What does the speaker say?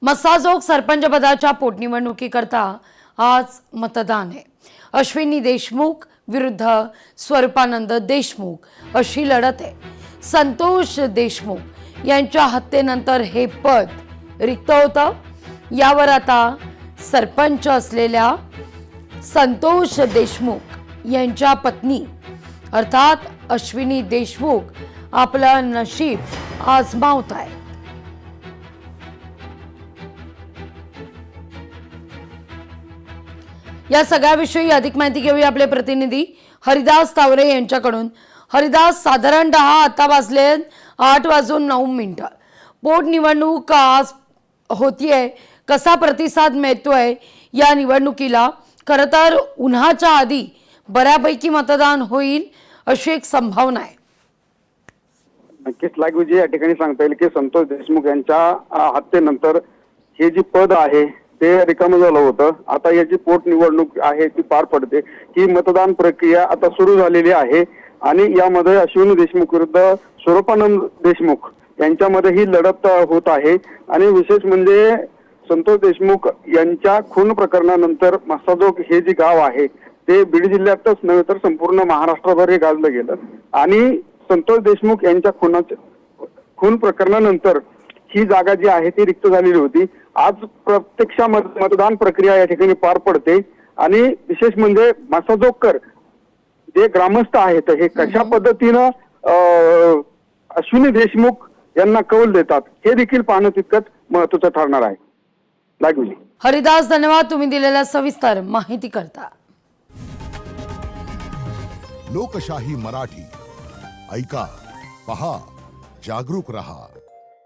मस्साजोग सरपंच पदाच्या पोटनिवडणुकीकरता आज मतदान आहे। अश्विनी देशमुख विरुद्ध स्वरूपानंद देशमुख अशी लढत आहे। संतोष देशमुख यांच्या हत्येनंतर हे पद रिक्त होतं। यावर आता सरपंच असलेल्या संतोष देशमुख यांच्या पत्नी अर्थात अश्विनी देशमुख आपलं नशीब आजमावत आहेत। या सगळ्याविषयी अधिक माहिती घेऊया आपले प्रतिनिधी हरिदास तावरे यांच्याकडून। हरिदास, साधारणतः आता वाजले 8:09। पोटनिवडणूक आज होतीये, कसा प्रतिसाद मिळतोय या निवडणुकीला? खरं तर उन्हाच्या आधी बऱ्यापैकी मतदान होईल अशी एक संभावना आहे। नक्कीच लागूजी या ठिकाणी सांगता येईल की संतोष देशमुख यांच्या हत्येनंतर हे जी पद आहे ते रिकामं झालं होतं। आता याची पोटनिवडणूक आहे ती पार पडते। ही मतदान प्रक्रिया आता सुरू झालेली आहे आणि यामध्ये अश्विनी देशमुख विरुद्ध स्वरूपानंद देशमुख यांच्यामध्ये ही लढत होत आहे। आणि विशेष म्हणजे संतोष देशमुख यांच्या खून प्रकरणानंतर मस्साजोग हे जे गाव आहे ते बीड जिल्ह्यातच नव्हे तर संपूर्ण महाराष्ट्रभर हे गाजलं गेलं। आणि संतोष देशमुख यांच्या खून प्रकरणानंतर ही जागा जी आहे ती रिक्त झालेली होती। आज प्रत्यक्ष मतदान प्रक्रिया या ठिकाणी पार पडते आणि विशेष म्हणजे मस्साजोगकर जे ग्रामस्थ आहेत हे कशा पद्धतीनं अश्विनी देशमुख यांना कौल देतात हे देखील पाहणं तितकंच महत्त्वाचं ठरणार आहे। लागली हरिदास, धन्यवाद तुम्ही दिलेल्या सविस्तर माहिती करता। लोकशाही मराठी ऐका, पहा, जागरूक रहा।